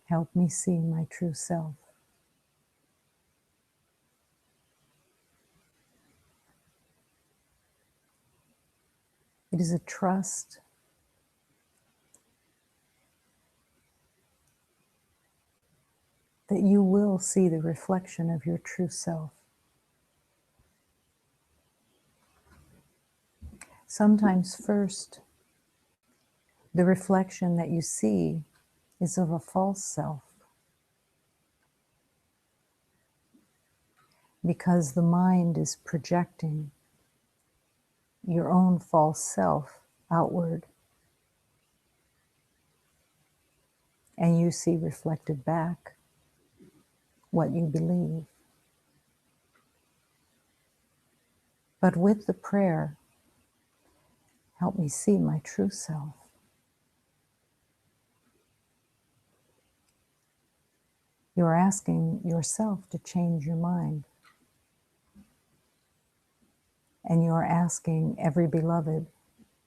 Help me see my true self. It is a trust that you will see the reflection of your true self. Sometimes first, the reflection that you see is of a false self, because the mind is projecting your own false self outward, and you see reflected back what you believe. But with the prayer, help me see my true self, you're asking yourself to change your mind. And you're asking every beloved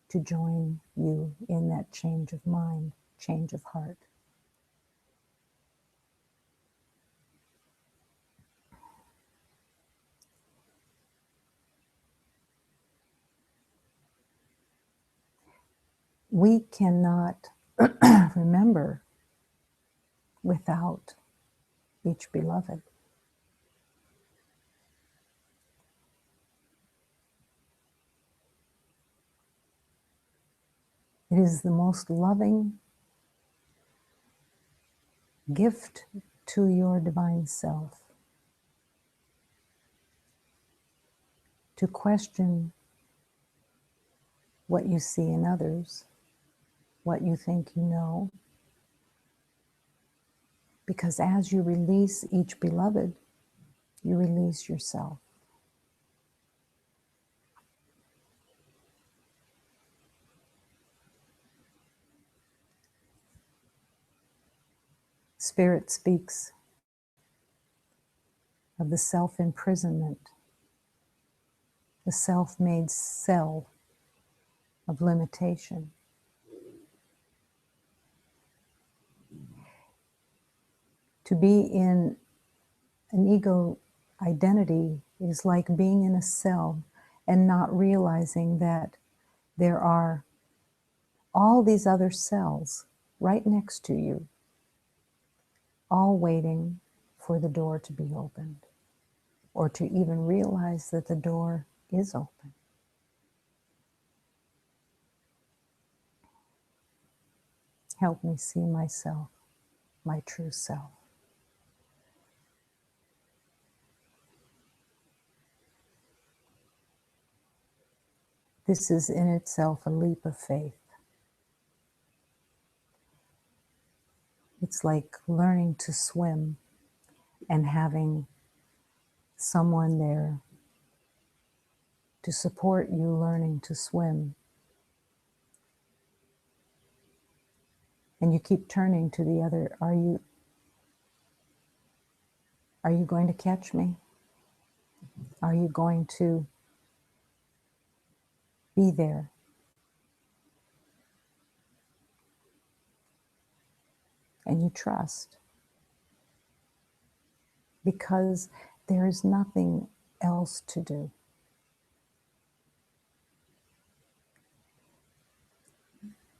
to join you in that change of mind, change of heart. We cannot remember without each beloved. It is the most loving gift to your divine self to question what you see in others, what you think you know. Because as you release each beloved, you release yourself. Spirit speaks of the self-imprisonment, the self-made cell of limitation. To be in an ego identity is like being in a cell and not realizing that there are all these other cells right next to you, all waiting for the door to be opened, or to even realize that the door is open. Help me see myself, my true self. This is in itself a leap of faith. It's like learning to swim and having someone there to support you learning to swim. And you keep turning to the other, are you going to catch me? Are you going to be there? And you trust, because there is nothing else to do.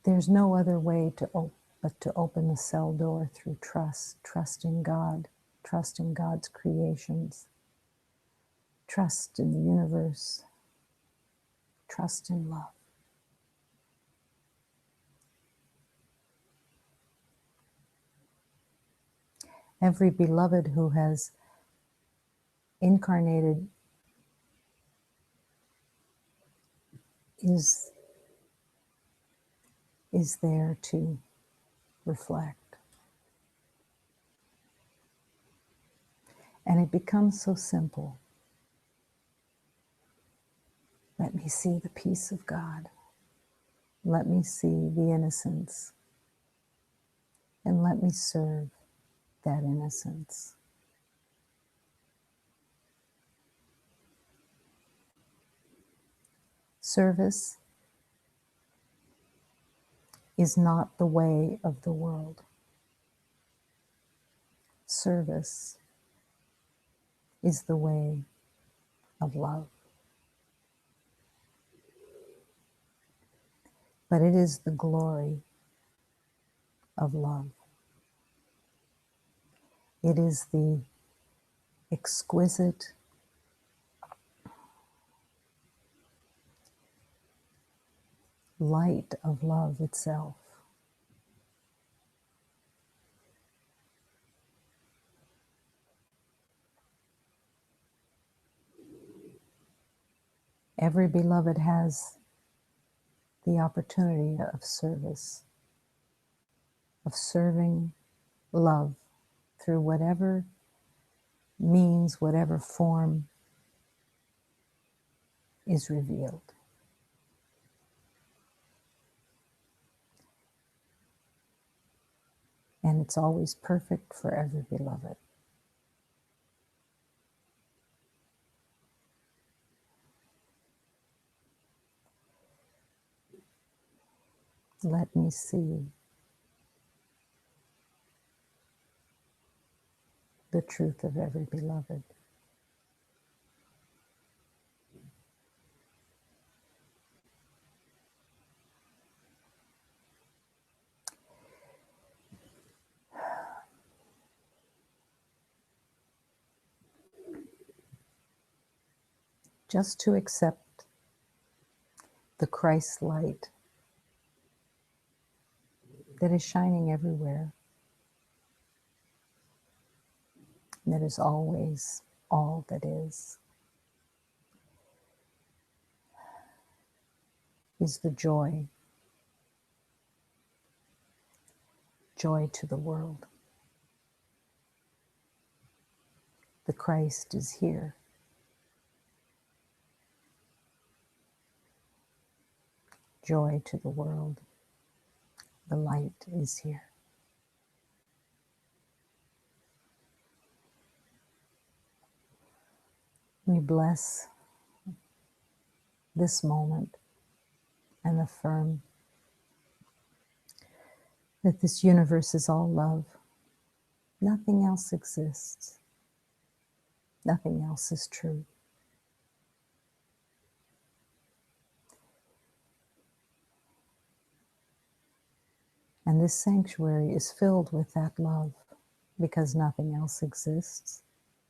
There's no other way but to open the cell door through trust, trusting God, trusting God's creations, trust in the universe, trust in love. Every beloved who has incarnated is there to reflect. And it becomes so simple. Let me see the peace of God. Let me see the innocence. And let me serve that innocence. Service is not the way of the world. service is the way of love. But it is the glory of love. It is the exquisite light of love itself. Every beloved has the opportunity of service, of serving love through whatever means, whatever form is revealed. And it's always perfect for every beloved. Let me see the truth of every beloved. Just to accept the Christ light that is shining everywhere, that is always all that is the joy to the world. The Christ is here. Joy to the world. The light is here. We bless this moment and affirm that this universe is all love. Nothing else exists. Nothing else is true. And this sanctuary is filled with that love because nothing else exists,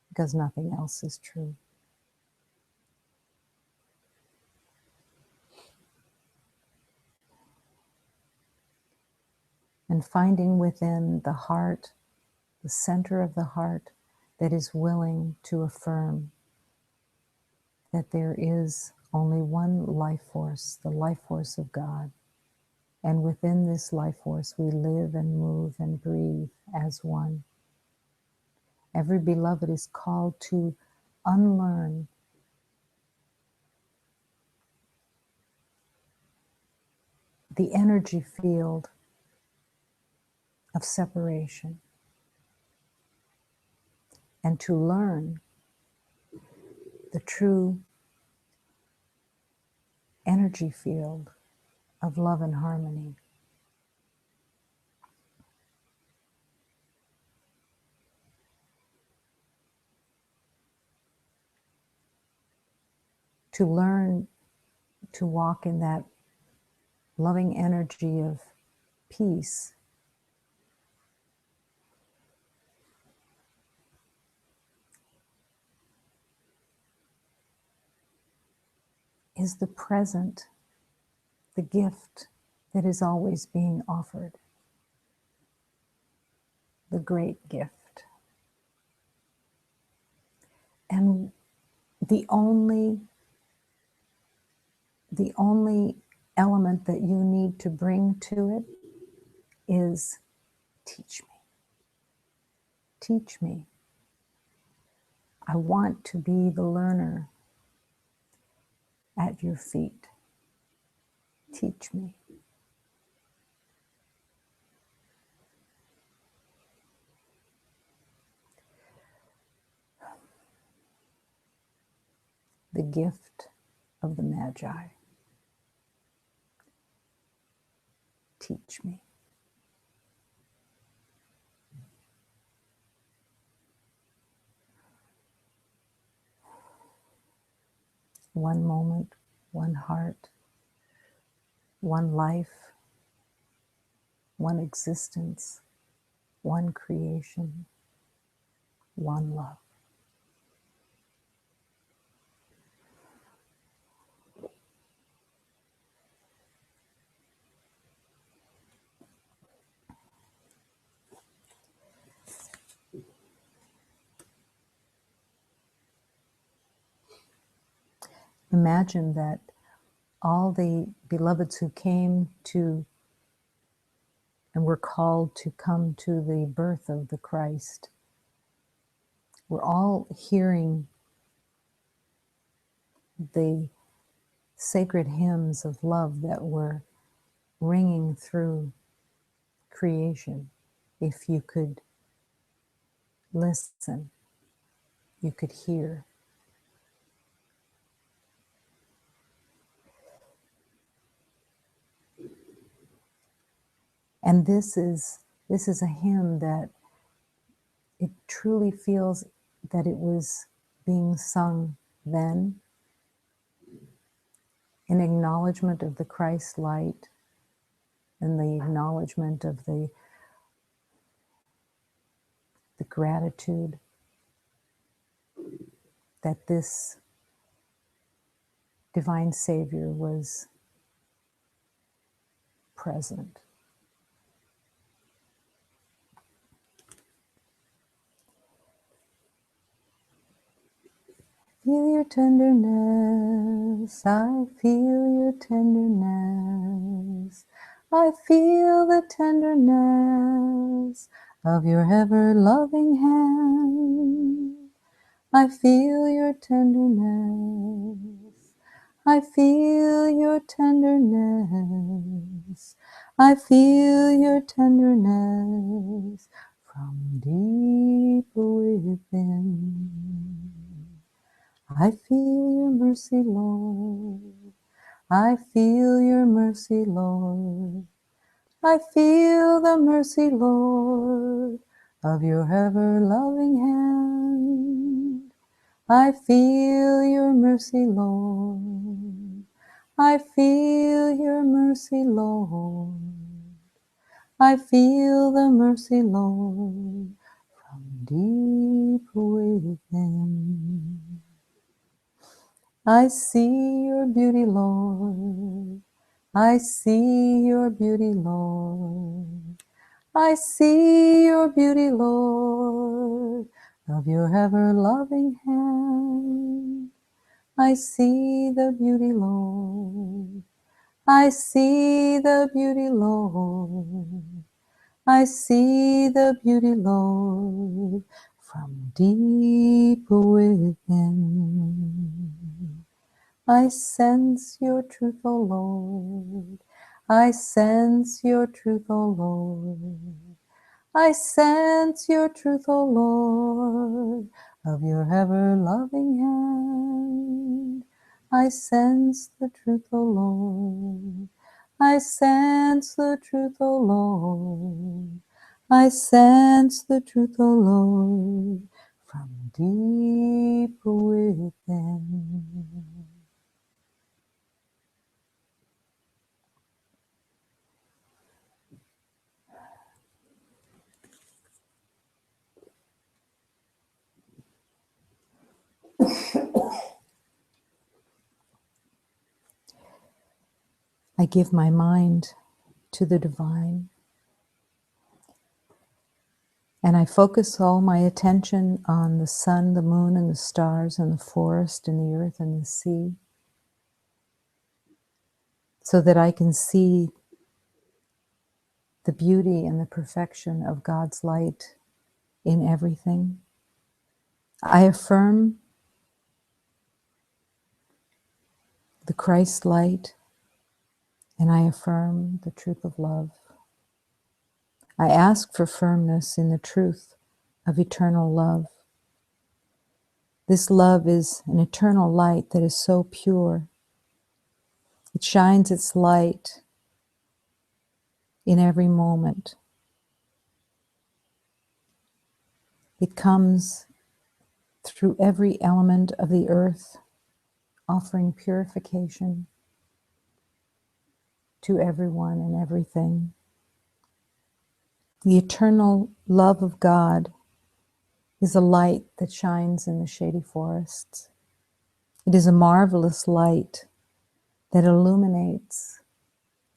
because nothing else is true. And finding within the heart, the center of the heart, that is willing to affirm that there is only one life force, the life force of God. And within this life force, we live and move and breathe as one. Every beloved is called to unlearn the energy field of separation and to learn the true energy field of love and harmony. To learn to walk in that loving energy of peace is the present, the gift that is always being offered, the great gift. And the only element that you need to bring to it is teach me. Teach me. I want to be the learner at your feet. Teach me. The gift of the Magi. Teach me. one moment, one heart, one life, one existence, one creation, one love. Imagine that all the beloveds who came to and were called to come to the birth of the Christ were all hearing the sacred hymns of love that were ringing through creation. If you could listen, you could hear. And this is a hymn that it truly feels that it was being sung then in acknowledgement of the Christ light and the acknowledgement of the gratitude that this divine Savior was present. Feel your tenderness, I feel your tenderness. I feel the tenderness of your ever-loving hand. I feel your tenderness. I feel your tenderness. I feel your tenderness from deep within. I feel your mercy, Lord. I feel your mercy, Lord. I feel the mercy, Lord, of your ever-loving hand. I feel your mercy, Lord. I feel your mercy, Lord. I feel the mercy, Lord, from deep within. I see your beauty, Lord. I see your beauty, Lord. I see your beauty, Lord, of your ever-loving hand. I see the beauty, Lord. I see the beauty, Lord. I see the beauty, Lord, from deep within. I sense your truth, O Lord. I sense your truth, O Lord. I sense your truth, O Lord, of your ever-loving hand. I sense the truth, O Lord. I sense the truth, O Lord. I sense the truth, O Lord, from deep within. I give my mind to the divine, and I focus all my attention on the sun, the moon, and the stars, and the forest, and the earth, and the sea, so that I can see the beauty and the perfection of God's light in everything. I affirm the Christ light, and I affirm the truth of love. I ask for firmness in the truth of eternal love. This love is an eternal light that is so pure. It shines its light in every moment. It comes through every element of the earth, offering purification to everyone and everything. The eternal love of God is a light that shines in the shady forests. It is a marvelous light that illuminates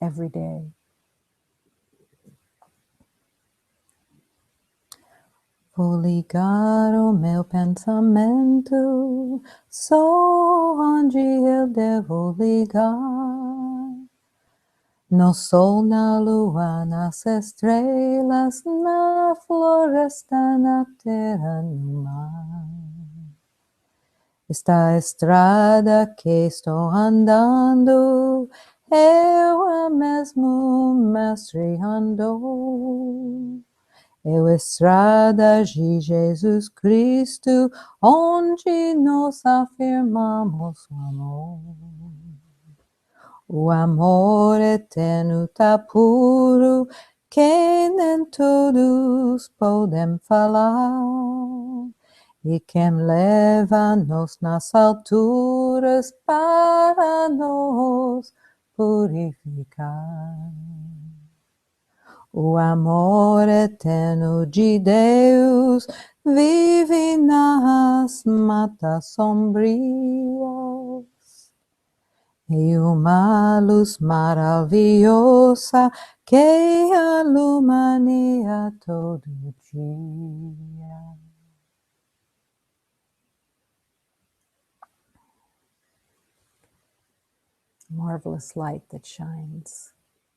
every day. Vou ligar o meu pensamento só onde eu devo ligar. No sol, na lua, nas estrelas, na floresta, na terra, no mar. Esta estrada que estou andando, eu a mesmo mestre andou. Eu estrada de Jesus Cristo, onde nos afirmamos o amor. O amor eterno tá puro, que nem todos podem falar. E quem leva-nos nas alturas para nos purificar. O amor eterno de Deus vive nas matas sombrias. E uma luz maravilhosa que ilumina todo dia. Marvelous light that shines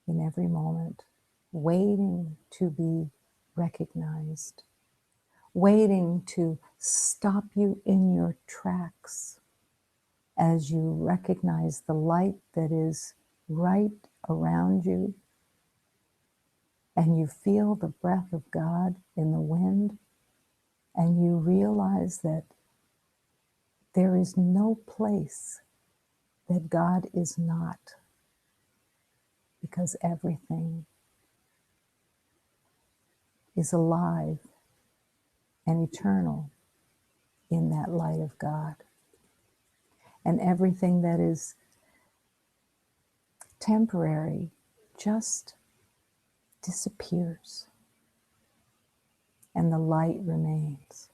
in every moment, waiting to be recognized, waiting to stop you in your tracks as you recognize the light that is right around you, and you feel the breath of God in the wind, and you realize that there is no place that God is not, because everything is alive and eternal in that light of God. And everything that is temporary just disappears, and the light remains.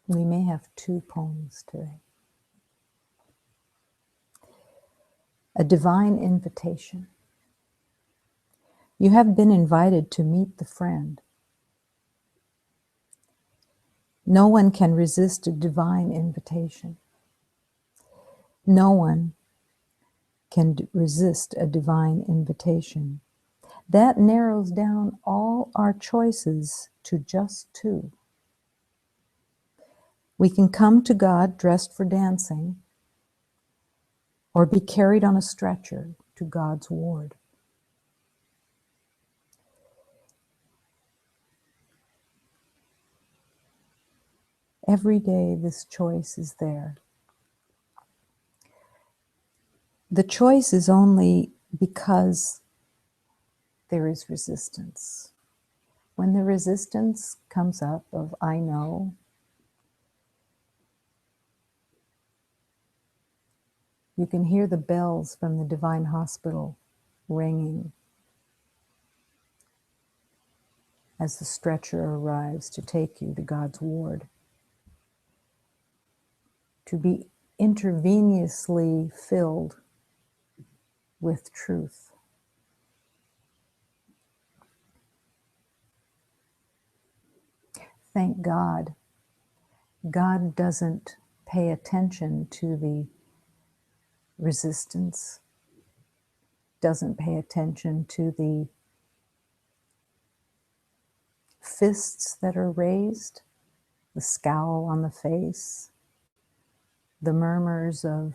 We may have two poems today. A divine invitation. You have been invited to meet the friend. No one can resist a divine invitation. No one can resist a divine invitation. That narrows down all our choices to just two. We can come to God dressed for dancing, or be carried on a stretcher to God's ward. Every day this choice is there. The choice is only because there is resistance. When the resistance comes up of I know, you can hear the bells from the Divine Hospital ringing as the stretcher arrives to take you to God's ward. To be intravenously filled with truth. Thank God. God doesn't pay attention to the resistance, doesn't pay attention to the fists that are raised, the scowl on the face, the murmurs of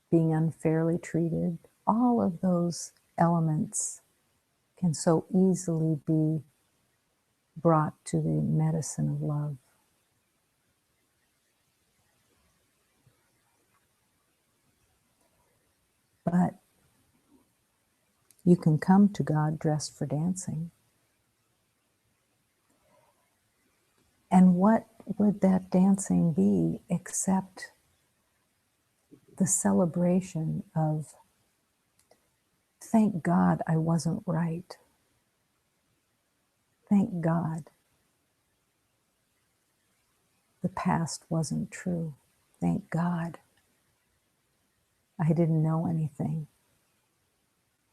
being unfairly treated. All of those elements can so easily be brought to the medicine of love. But you can come to God dressed for dancing. And what would that dancing be except the celebration of, thank God I wasn't right. Thank God the past wasn't true. Thank God I didn't know anything.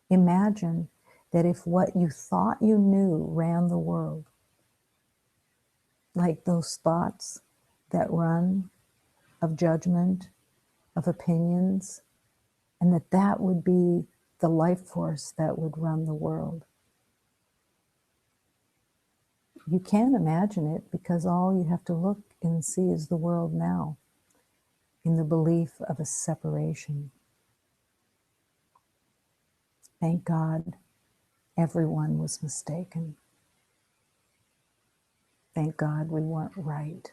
Imagine that if what you thought you knew ran the world, like those thoughts that run of judgment, of opinions, and that would be the life force that would run the world. You can't imagine it because all you have to look and see is the world now, in the belief of a separation. Thank God everyone was mistaken. Thank God we weren't right.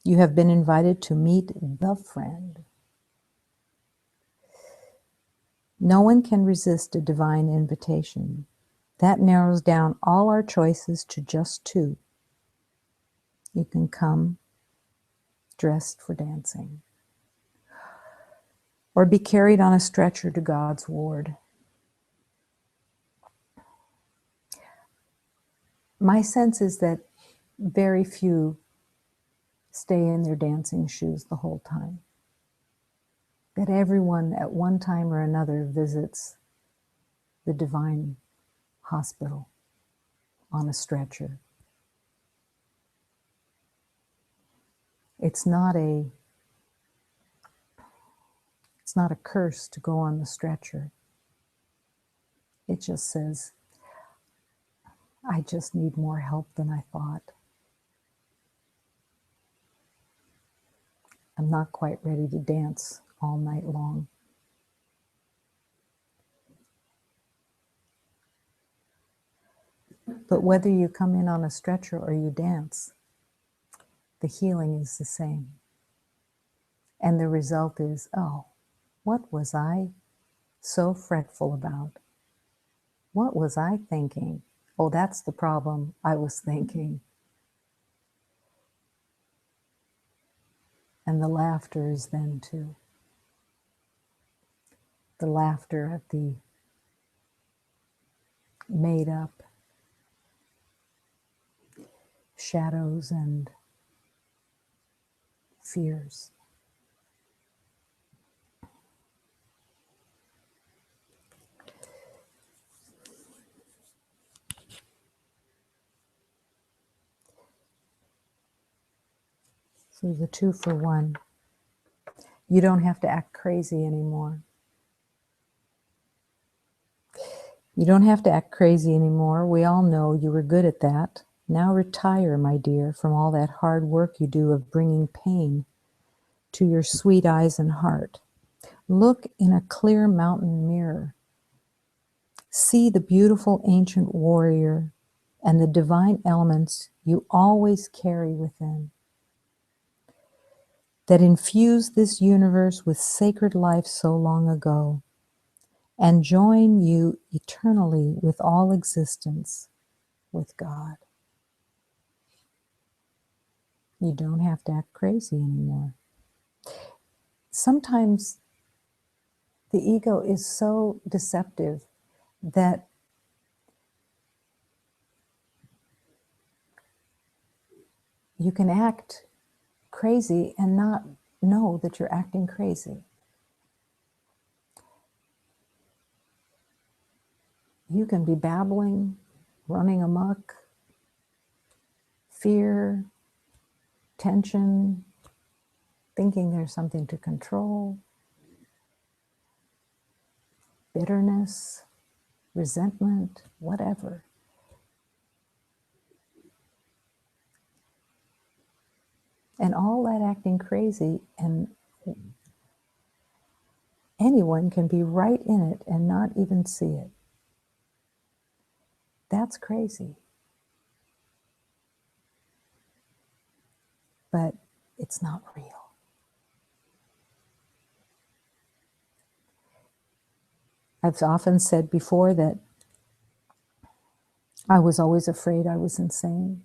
You have been invited to meet the friend. No one can resist a divine invitation. That narrows down all our choices to just two. You can come dressed for dancing, or be carried on a stretcher to God's ward. My sense is that very few stay in their dancing shoes the whole time. That everyone at one time or another visits the divine hospital on a stretcher. It's not a curse to go on the stretcher. It just says, I just need more help than I thought. I'm not quite ready to dance all night long. But whether you come in on a stretcher or you dance, the healing is the same. And the result is, oh, what was I so fretful about? What was I thinking? Oh, that's the problem. I was thinking. And the laughter is then too. The laughter at the made up shadows and fears. So the 2 for 1. You don't have to act crazy anymore. You don't have to act crazy anymore. We all know you were good at that. Now retire, my dear, from all that hard work you do of bringing pain to your sweet eyes and heart. Look in a clear mountain mirror. See the beautiful ancient warrior and the divine elements you always carry within, that infused this universe with sacred life so long ago, and join you eternally with all existence, with God. You don't have to act crazy anymore. Sometimes the ego is so deceptive that you can act crazy and not know that you're acting crazy. You can be babbling, running amok, fear, tension, thinking there's something to control, bitterness, resentment, whatever. And all that acting crazy, and anyone can be right in it and not even see it. That's crazy. But it's not real. I've often said before that I was always afraid I was insane.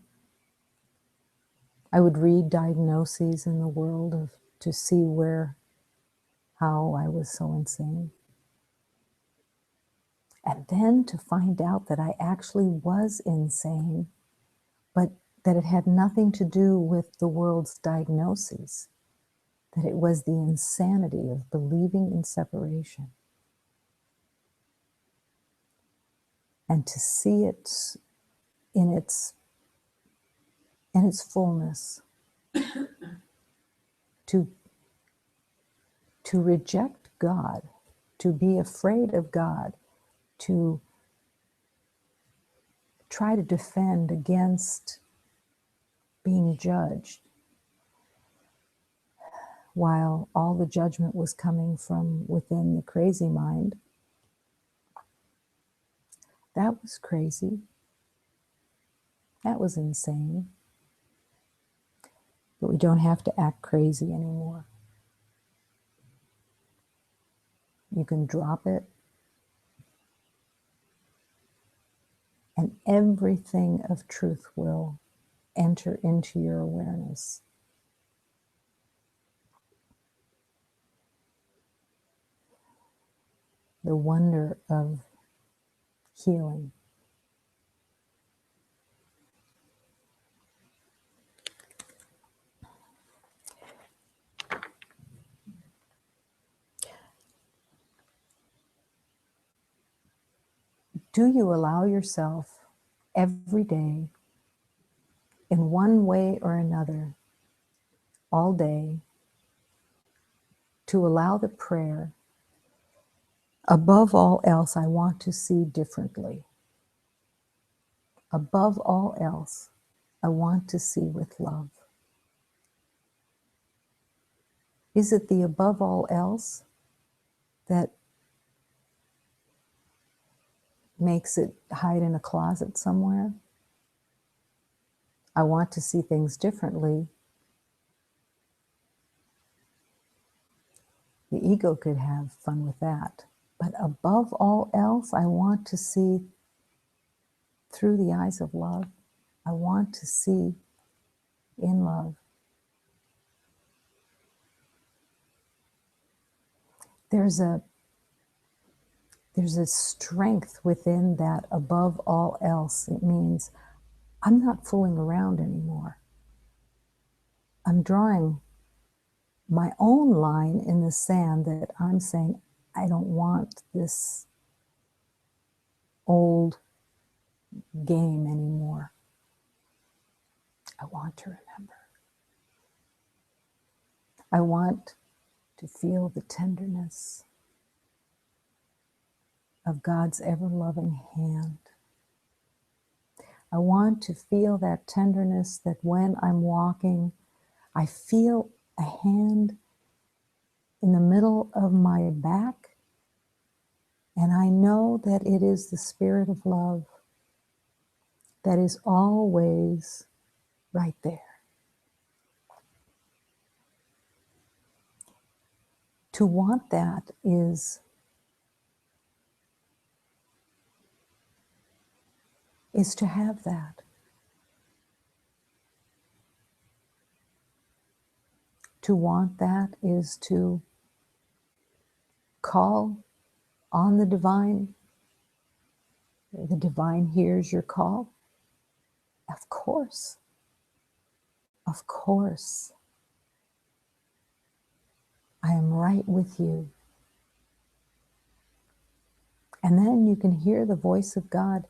I would read diagnoses in the world to see how I was so insane. And then to find out that I actually was insane, but that it had nothing to do with the world's diagnoses, that it was the insanity of believing in separation. And to see it in its fullness, to reject God, to be afraid of God, to try to defend against being judged, while all the judgment was coming from within the crazy mind. That was crazy. That was insane. But we don't have to act crazy anymore. You can drop it, and everything of truth will enter into your awareness. The wonder of healing. Do you allow yourself every day, in one way or another, all day, to allow the prayer, above all else, I want to see differently. Above all else, I want to see with love. Is it the above all else that makes it hide in a closet somewhere? I want to see things differently. The ego could have fun with that. But above all else, I want to see through the eyes of love. I want to see in love. There's a strength within that above all else. It means I'm not fooling around anymore. I'm drawing my own line in the sand that I'm saying, I don't want this old game anymore. I want to remember. I want to feel the tenderness of God's ever-loving hand. I want to feel that tenderness that when I'm walking, I feel a hand in the middle of my back, and I know that it is the Spirit of love that is always right there. To want that is to have that. To want that is to call on the divine. The divine hears your call. Of course. Of course. I am right with you. And then you can hear the voice of God.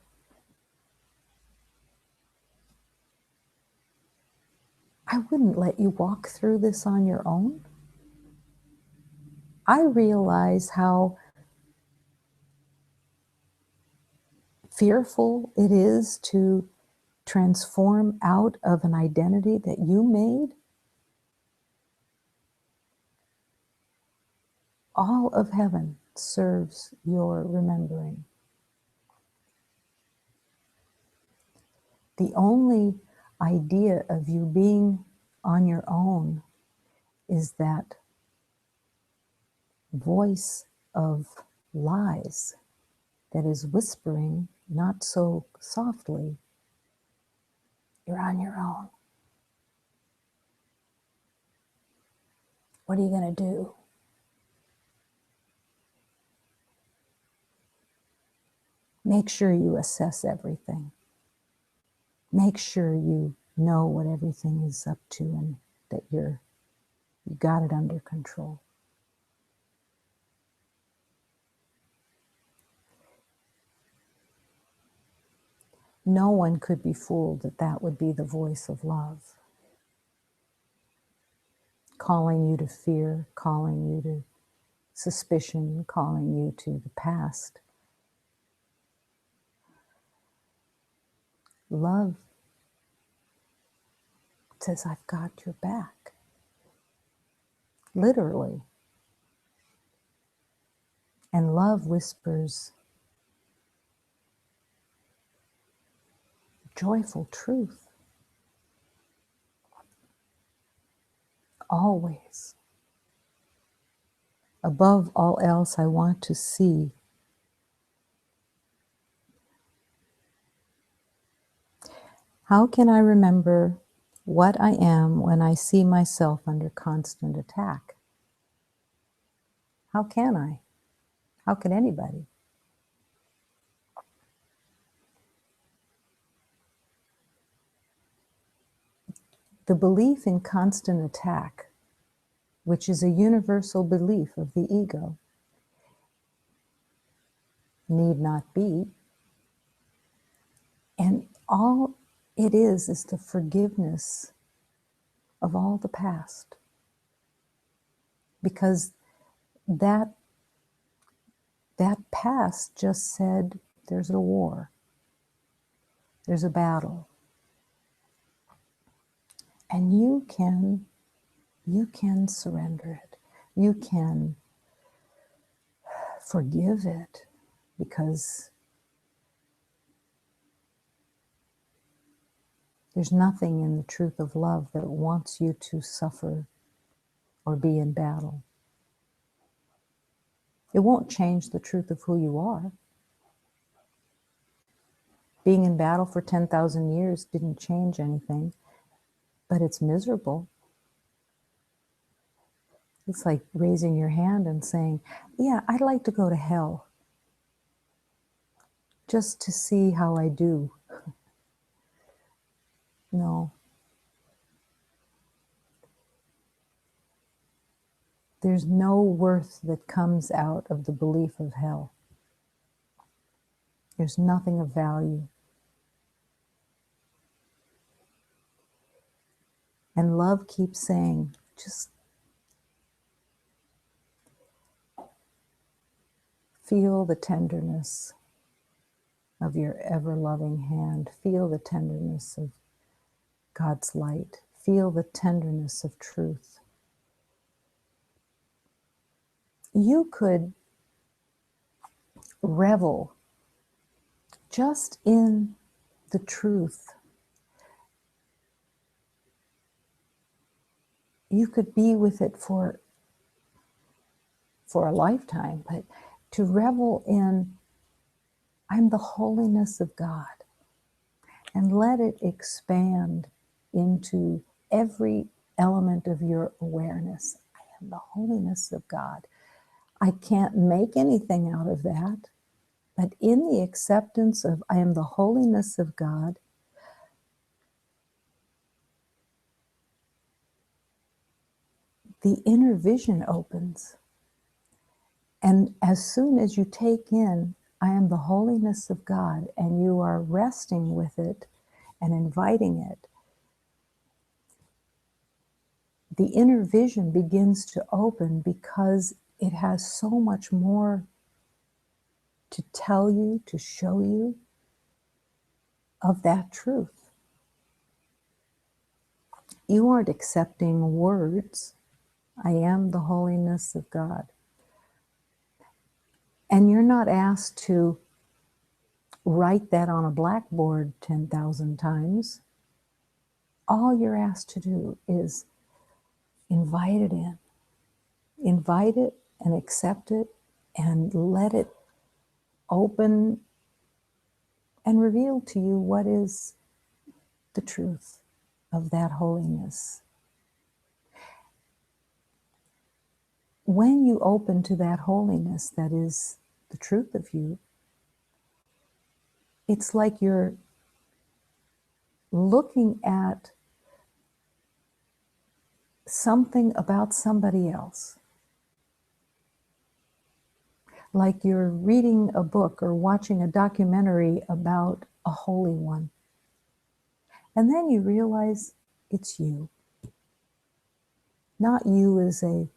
I wouldn't let you walk through this on your own. I realize how fearful it is to transform out of an identity that you made. All of heaven serves your remembering. The only idea of you being on your own is that voice of lies, that is whispering, not so softly, you're on your own. What are you going to do? Make sure you assess everything. Make sure you know what everything is up to and that you got it under control. No one could be fooled that that would be the voice of love, calling you to fear, calling you to suspicion, calling you to the past. Love says, I've got your back. Literally. And love whispers joyful truth. Always. Above all else, I want to see how can I remember what I am when I see myself under constant attack? How can I? How can anybody? The belief in constant attack, which is a universal belief of the ego, need not be. And all it is the forgiveness of all the past. Because that past just said, there's a war, there's a battle. And you can surrender it. You can forgive it, because there's nothing in the truth of love that wants you to suffer or be in battle. It won't change the truth of who you are. Being in battle for 10,000 years didn't change anything, but it's miserable. It's like raising your hand and saying, yeah, I'd like to go to hell just to see how I do. No. There's no worth that comes out of the belief of hell. There's nothing of value. And love keeps saying, just feel the tenderness of your ever-loving hand. Feel the tenderness of God's light. Feel the tenderness of truth. You could revel just in the truth. You could be with it for a lifetime, but to revel in, I'm the holiness of God, and let it expand into every element of your awareness. I am the holiness of God. I can't make anything out of that, but in the acceptance of I am the holiness of God, the inner vision opens. And as soon as you take in, I am the holiness of God, and you are resting with it and inviting it, the inner vision begins to open, because it has so much more to tell you, to show you of that truth. You aren't accepting words. I am the holiness of God. And you're not asked to write that on a blackboard 10,000 times. All you're asked to do is invite it in. Invite it and accept it and let it open and reveal to you what is the truth of that holiness. When you open to that holiness that is the truth of you, it's like you're looking at something about somebody else. Like you're reading a book or watching a documentary about a holy one. And then you realize it's you. Not you as a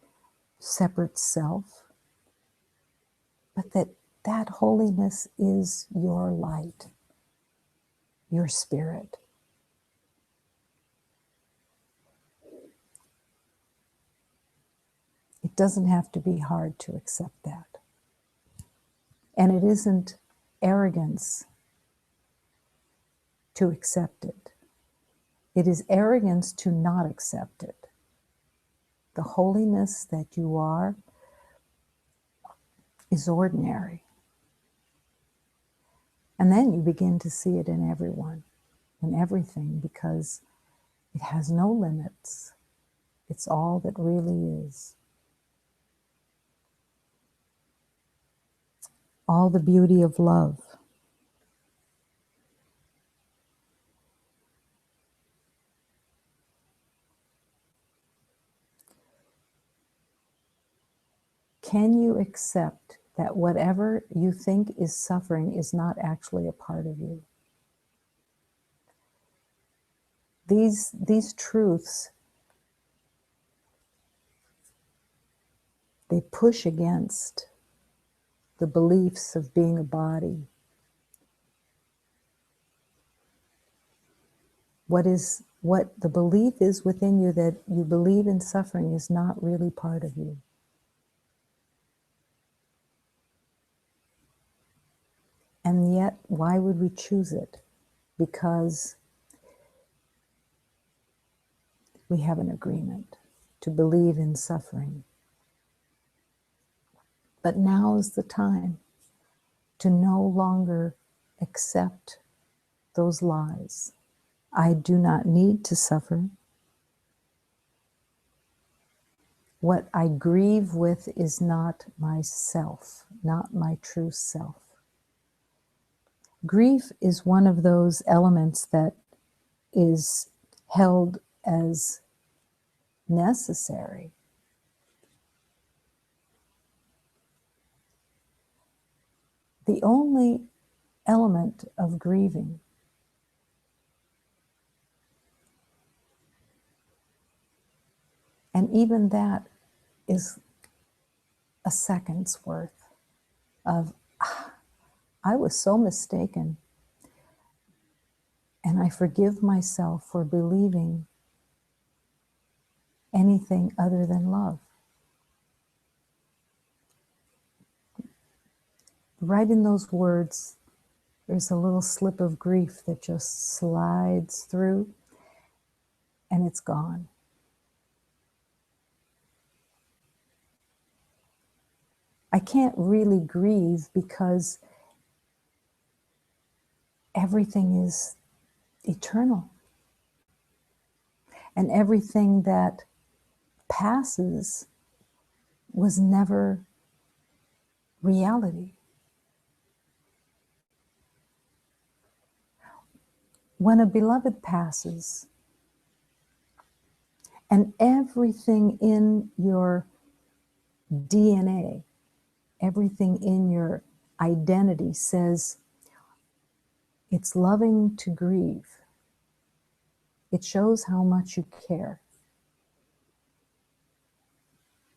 separate self, but that holiness is your light, your spirit. It doesn't have to be hard to accept that. And it isn't arrogance to accept it. It is arrogance to not accept it. The holiness that you are is ordinary. And then you begin to see it in everyone, in everything, because it has no limits. It's all that really is. All the beauty of love. Can you accept that whatever you think is suffering is not actually a part of you? These truths, they push against the beliefs of being a body. What the belief is within you that you believe in suffering is not really part of you. And yet, why would we choose it? Because we have an agreement to believe in suffering. But now is the time to no longer accept those lies. I do not need to suffer. What I grieve with is not myself, not my true self. Grief is one of those elements that is held as necessary. The only element of grieving and even that is a second's worth of, I was so mistaken. And I forgive myself for believing anything other than love. Right in those words, there's a little slip of grief that just slides through and it's gone. I can't really grieve because everything is eternal. And everything that passes was never reality. When a beloved passes, and everything in your DNA, everything in your identity says, it's loving to grieve. It shows how much you care.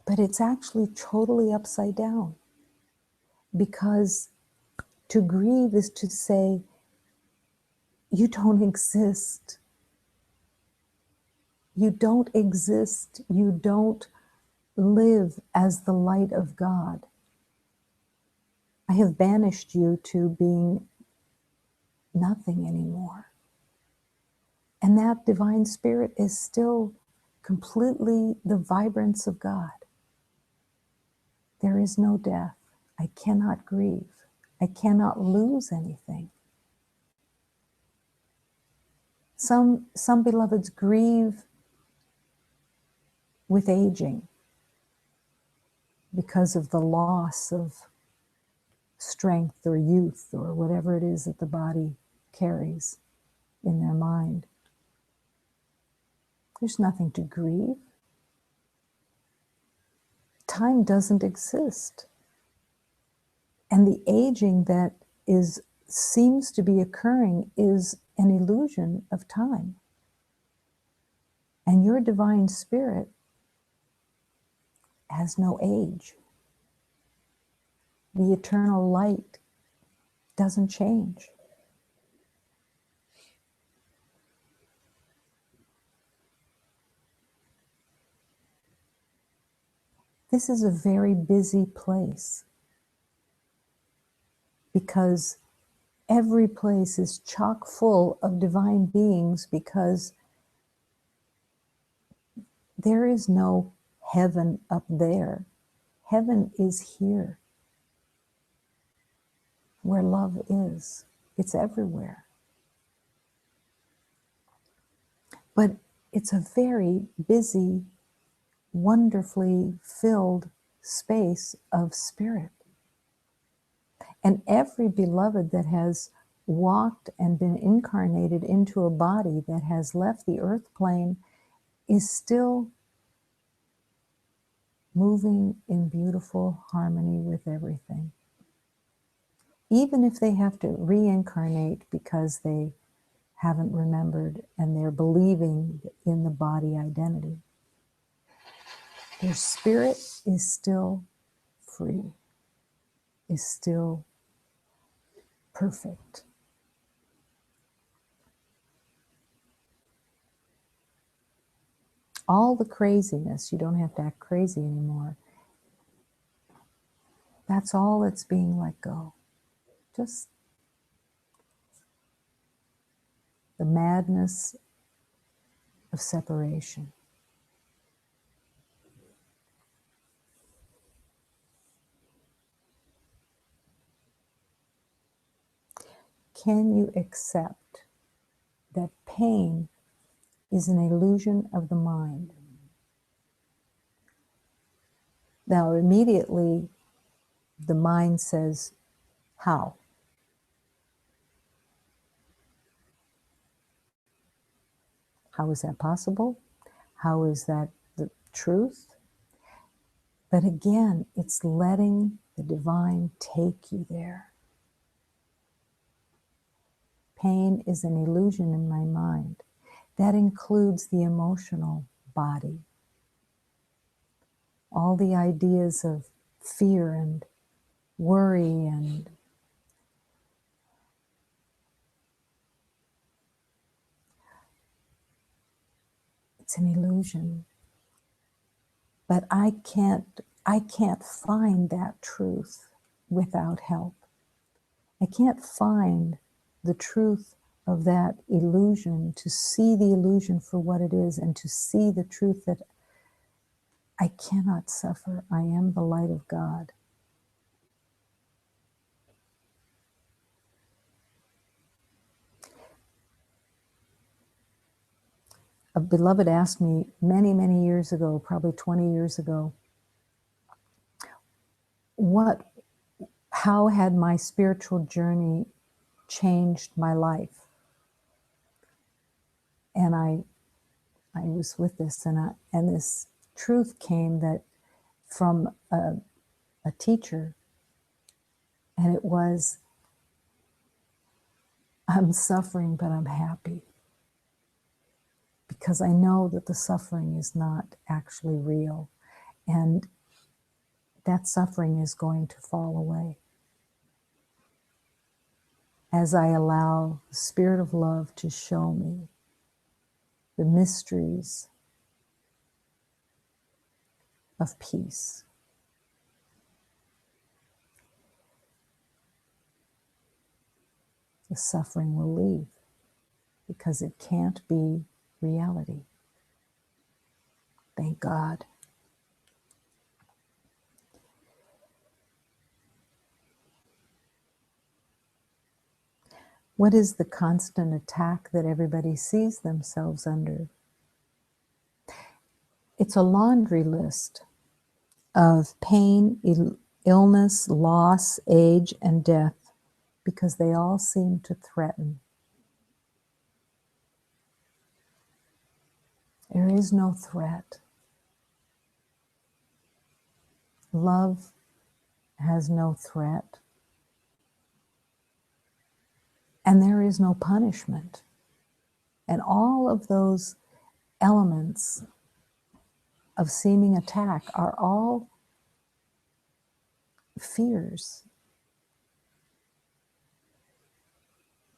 But it's actually totally upside down. Because to grieve is to say, you don't exist. You don't exist. You don't live as the light of God. I have banished you to being nothing anymore. And that divine spirit is still completely the vibrance of God. There is no death. I cannot grieve. I cannot lose anything. Some beloveds grieve with aging because of the loss of strength or youth or whatever it is that the body carries in their mind. There's nothing to grieve. Time doesn't exist. And the aging that seems to be occurring is an illusion of time. And your divine spirit has no age. The eternal light doesn't change. This is a very busy place because every place is chock full of divine beings, because there is no heaven up there. Heaven is here, where love is. It's everywhere. But it's a very busy, wonderfully filled space of spirit. And every beloved that has walked and been incarnated into a body that has left the earth plane is still moving in beautiful harmony with everything. Even if they have to reincarnate because they haven't remembered and they're believing in the body identity, their spirit is still free, is still perfect. All the craziness, you don't have to act crazy anymore. That's all that's being let go. Just the madness of separation. Can you accept that pain is an illusion of the mind? Now, immediately, the mind says, how? How is that possible? How is that the truth? But again, it's letting the divine take you there. Pain is an illusion in my mind. That includes the emotional body. All the ideas of fear and worry and it's an illusion. But I can't find that truth without help. I can't find the truth of that illusion, to see the illusion for what it is and to see the truth that I cannot suffer. I am the light of God. A beloved asked me many, many years ago, probably 20 years ago, how had my spiritual journey changed my life? And I was with this, and this truth came that from a teacher, and it was, I'm suffering, but I'm happy. Because I know that the suffering is not actually real, and that suffering is going to fall away as I allow the Spirit of love to show me the mysteries of peace. The suffering will leave because it can't be reality. Thank God. What is the constant attack that everybody sees themselves under? It's a laundry list of pain, illness, loss, age, and death, because they all seem to threaten. There is no threat. Love has no threat. And there is no punishment. And all of those elements of seeming attack are all fears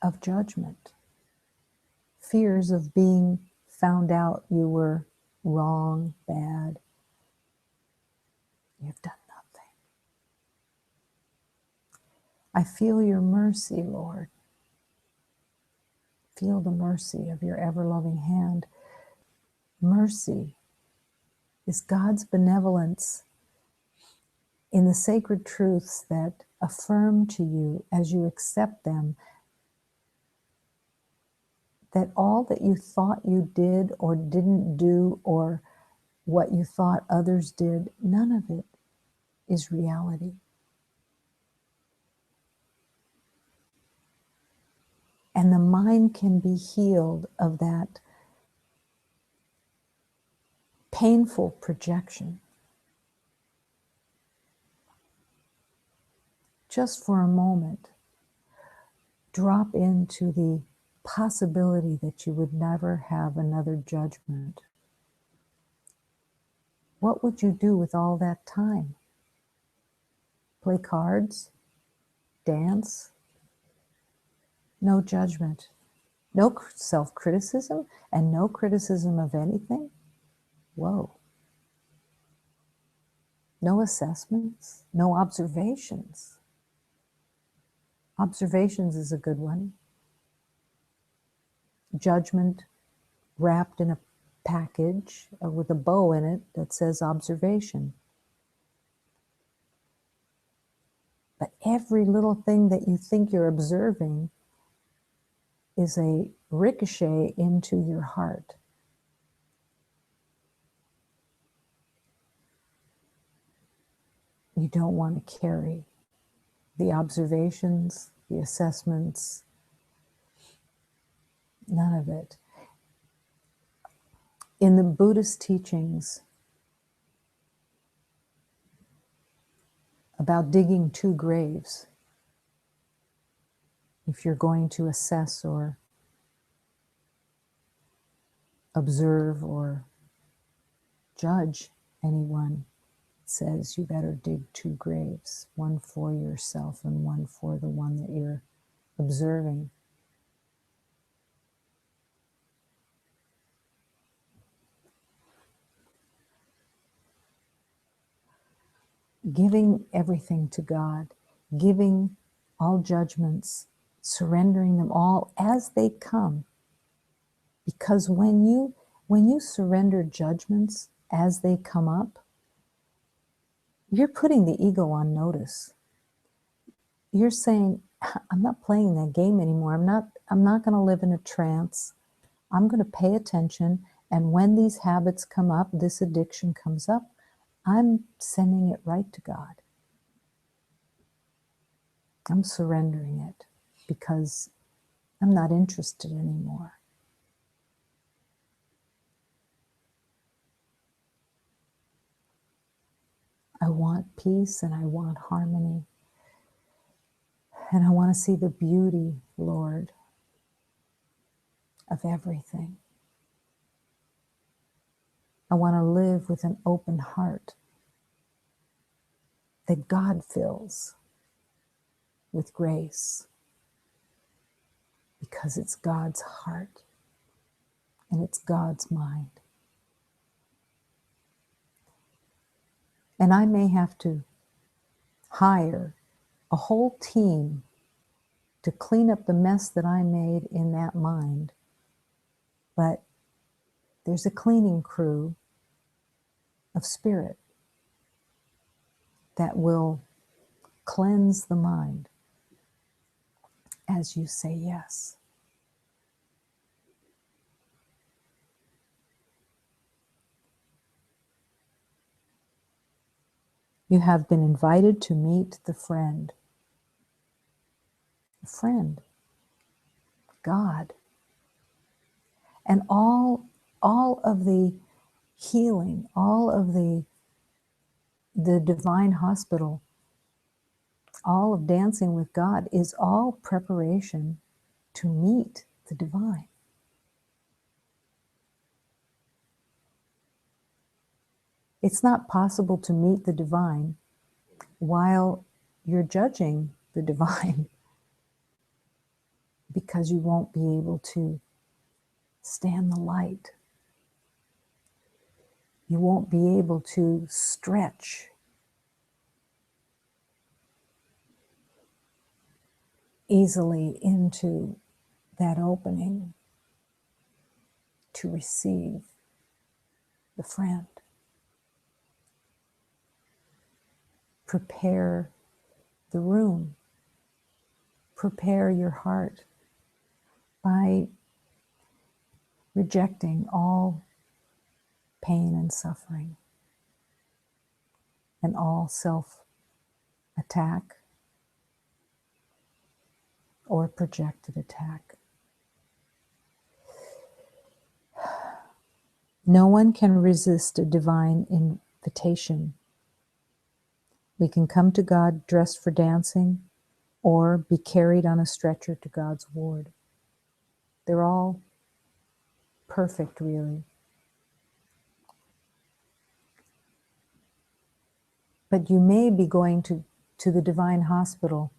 of judgment, fears of being found out you were wrong, bad. You've done nothing. I feel your mercy, Lord. Feel the mercy of your ever-loving hand. Mercy is God's benevolence in the sacred truths that affirm to you as you accept them that all that you thought you did or didn't do, or what you thought others did, none of it is reality. And the mind can be healed of that painful projection. Just for a moment, drop into the possibility that you would never have another judgment. What would you do with all that time? Play cards? Dance? No judgment. No self-criticism and no criticism of anything? Whoa. No assessments, no observations. Observations is a good one. Judgment wrapped in a package with a bow in it that says observation. But every little thing that you think you're observing is a ricochet into your heart. You don't want to carry the observations, the assessments, none of it. In the Buddhist teachings about digging 2 graves, if you're going to assess or observe or judge anyone, it says you better dig 2 graves, one for yourself and one for the one that you're observing. Giving everything to God, giving all judgments, surrendering them all as they come. Because when you surrender judgments as they come up, you're putting the ego on notice. You're saying, I'm not playing that game anymore. I'm not going to live in a trance. I'm going to pay attention. And when these habits come up, this addiction comes up, I'm sending it right to God. I'm surrendering it because I'm not interested anymore. I want peace and I want harmony. And I want to see the beauty, Lord, of everything. I want to live with an open heart that God fills with grace, because it's God's heart and it's God's mind. And I may have to hire a whole team to clean up the mess that I made in that mind, but there's a cleaning crew of spirit that will cleanse the mind as you say yes. You have been invited to meet the friend. The friend, God. And all of the healing, all of the divine hospital, all of dancing with God is all preparation to meet the divine. It's not possible to meet the divine while you're judging the divine, because you won't be able to stand the light. You won't be able to stretch easily into that opening to receive the friend. Prepare the room. Prepare your heart by rejecting all pain and suffering and all self-attack or projected attack. No one can resist a divine invitation. We can come to God dressed for dancing or be carried on a stretcher to God's ward. They're all perfect, really. But you may be going to the divine hospital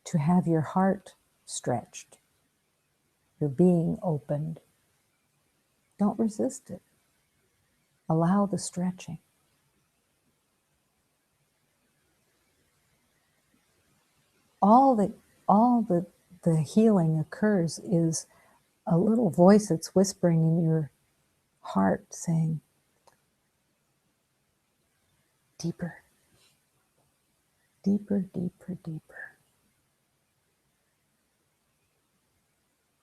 to have your heart stretched, your being opened. Don't resist it. Allow the stretching. All the healing occurs is a little voice that's whispering in your heart saying, deeper, deeper, deeper, deeper.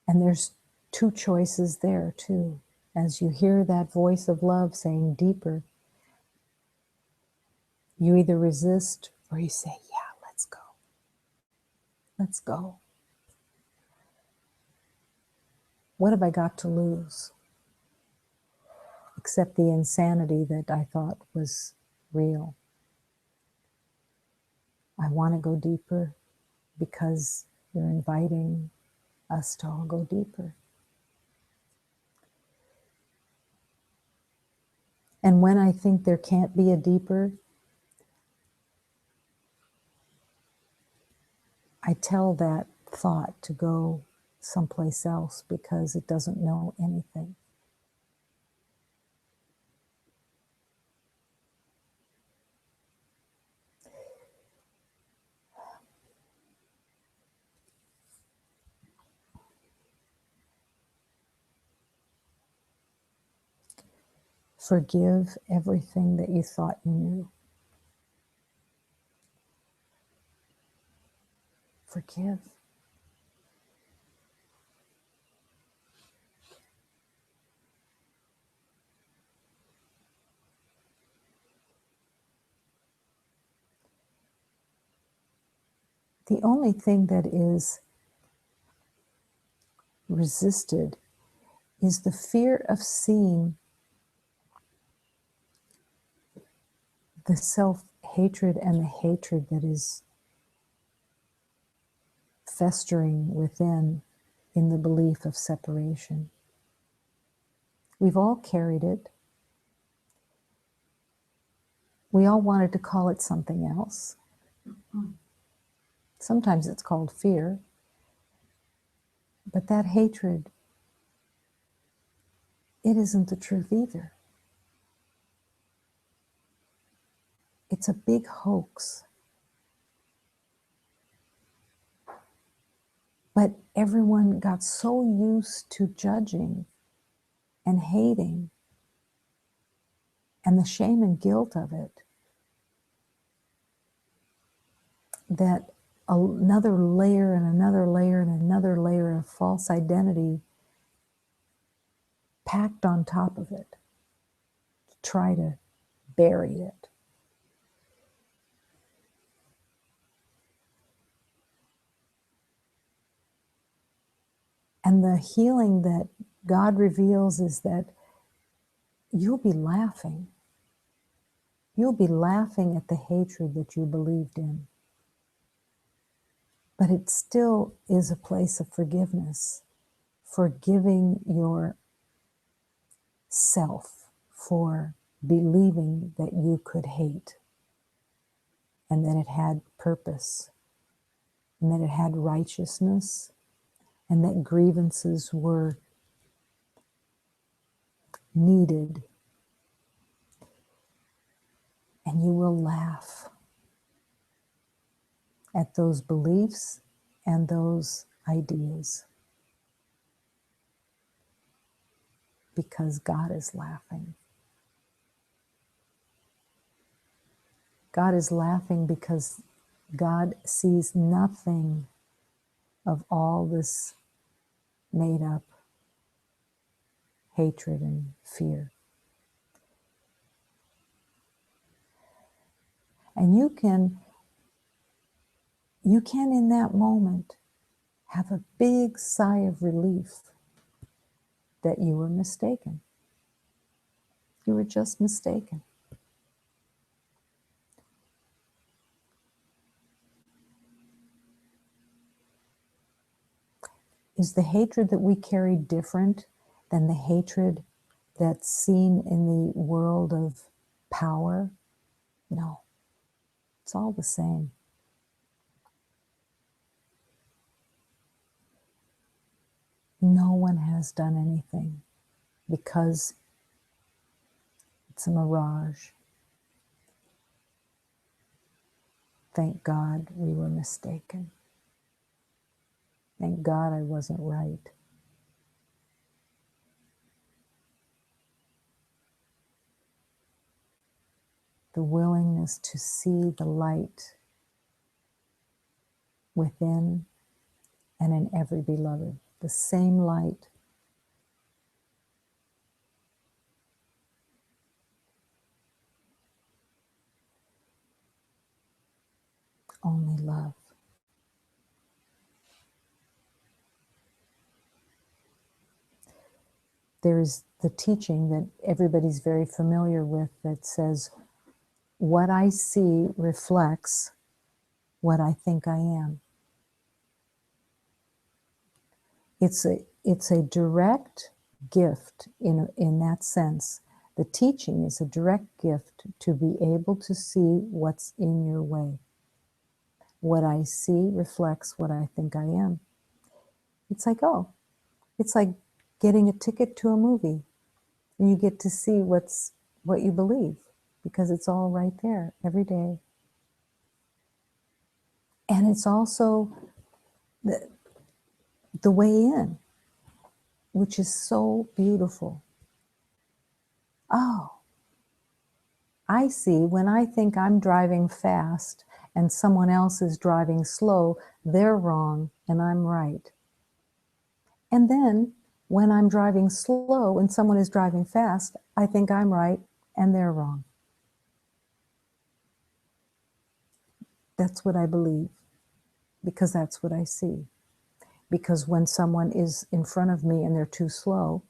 And there's two choices there too. As you hear that voice of love saying deeper, you either resist or you say, yeah, let's go. Let's go. What have I got to lose? Except the insanity that I thought was real. I want to go deeper because you're inviting us to all go deeper. And when I think there can't be a deeper, I tell that thought to go someplace else because it doesn't know anything. Forgive everything that you thought you knew. Forgive. The only thing that is resisted is the fear of seeing the self-hatred and the hatred that is festering within in the belief of separation. We've all carried it. We all wanted to call it something else. Sometimes it's called fear. But that hatred, it isn't the truth either. It's a big hoax. But everyone got so used to judging and hating and the shame and guilt of it that another layer and another layer and another layer of false identity packed on top of it to try to bury it. And the healing that God reveals is that you'll be laughing. You'll be laughing at the hatred that you believed in. But it still is a place of forgiveness, forgiving yourself for believing that you could hate and that it had purpose and that it had righteousness and that grievances were needed. And you will laugh at those beliefs and those ideas because God is laughing. God is laughing because God sees nothing of all this made up hatred and fear. And you can in that moment have a big sigh of relief that you were mistaken. You were just mistaken. Is the hatred that we carry different than the hatred that's seen in the world of power? No, it's all the same. No one has done anything because it's a mirage. Thank God we were mistaken. Thank God I wasn't right. The willingness to see the light within and in every beloved, the same light. Only love. There's the teaching that everybody's very familiar with that says, what I see reflects what I think I am. It's a direct gift in that sense. The teaching is a direct gift to be able to see what's in your way. What I see reflects what I think I am. It's like, it's like getting a ticket to a movie. And you get to see what you believe because it's all right there every day. And it's also the way in, which is so beautiful. Oh, I see when I think I'm driving fast and someone else is driving slow, they're wrong and I'm right. And then when I'm driving slow and someone is driving fast, I think I'm right and they're wrong. That's what I believe because that's what I see. Because when someone is in front of me and they're too slow,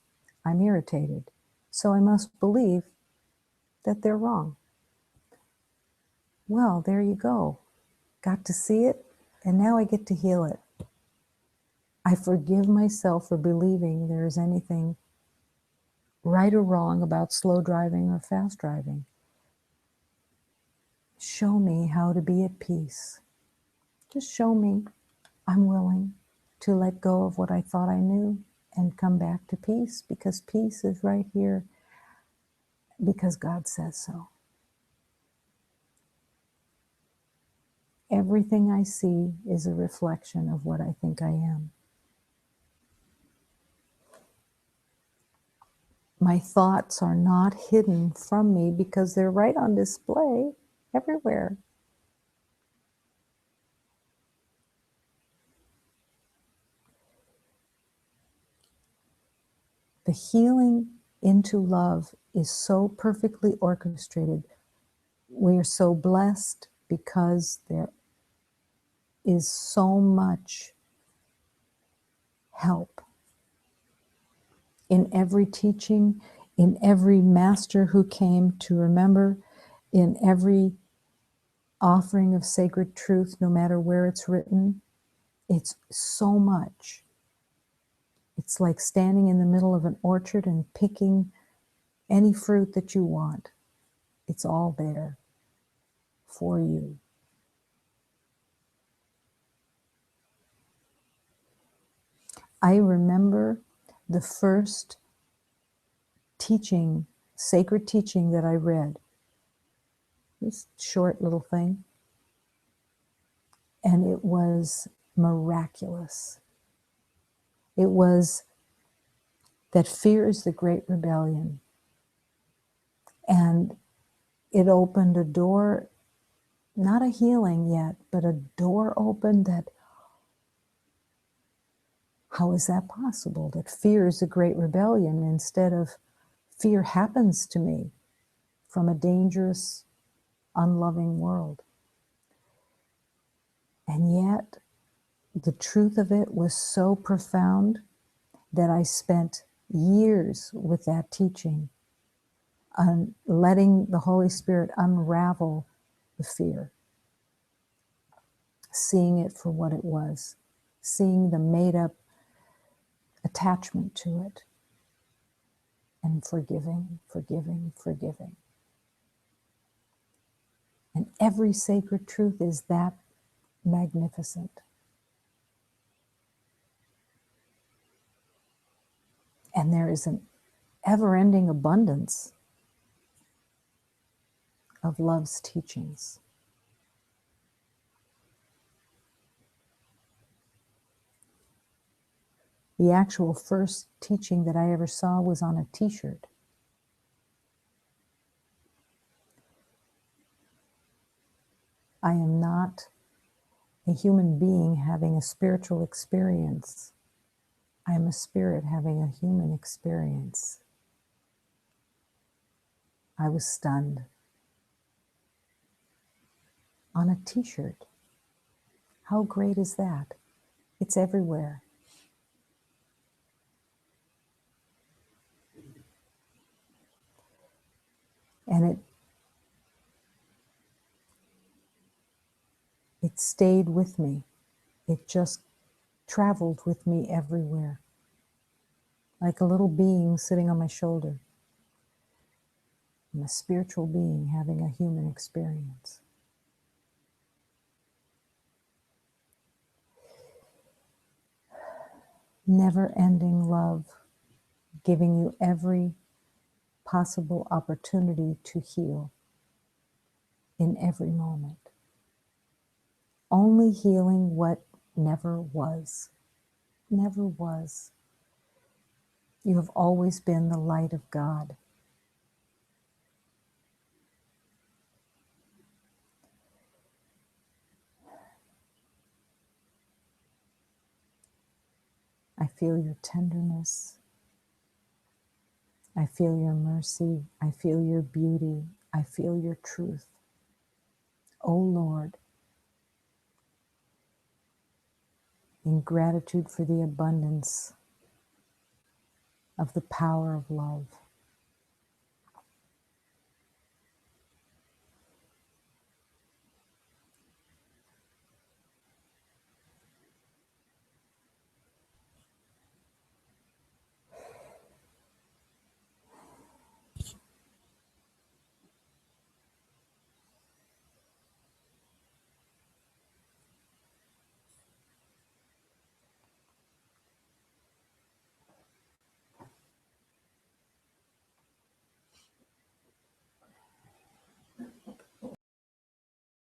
I'm irritated. So I must believe that they're wrong. Well, there you go. Got to see it, and now I get to heal it. I forgive myself for believing there is anything right or wrong about slow driving or fast driving. Show me how to be at peace. Just show me I'm willing to let go of what I thought I knew and come back to peace, because peace is right here because God says so. Everything I see is a reflection of what I think I am. My thoughts are not hidden from me because they're right on display everywhere. The healing into love is so perfectly orchestrated. We are so blessed because there is so much help in every teaching, in every master who came to remember, in every offering of sacred truth, no matter where it's written. It's so much. It's like standing in the middle of an orchard and picking any fruit that you want. It's all there for you. I remember the first teaching, sacred teaching that I read, this short little thing, and it was miraculous. It was that fear is the great rebellion. And it opened a door, not a healing yet, but a door opened that, how is that possible? That fear is a great rebellion instead of fear happens to me from a dangerous, unloving world. And yet, the truth of it was so profound that I spent years with that teaching, on letting the Holy Spirit unravel the fear, seeing it for what it was, seeing the made-up attachment to it, and forgiving, forgiving, forgiving. And every sacred truth is that magnificent. And there is an ever-ending abundance of love's teachings. The actual first teaching that I ever saw was on a t-shirt. I am not a human being having a spiritual experience. I am a spirit having a human experience. I was stunned. On a t-shirt. How great is that? It's everywhere. And it stayed with me. It just traveled with me everywhere. Like a little being sitting on my shoulder. I'm a spiritual being having a human experience. Never-ending love, giving you every possible opportunity to heal in every moment. Only healing what never was. Never was. You have always been the light of God. I feel your tenderness. I feel your mercy. I feel your beauty. I feel your truth. O Lord, in gratitude for the abundance of the power of love.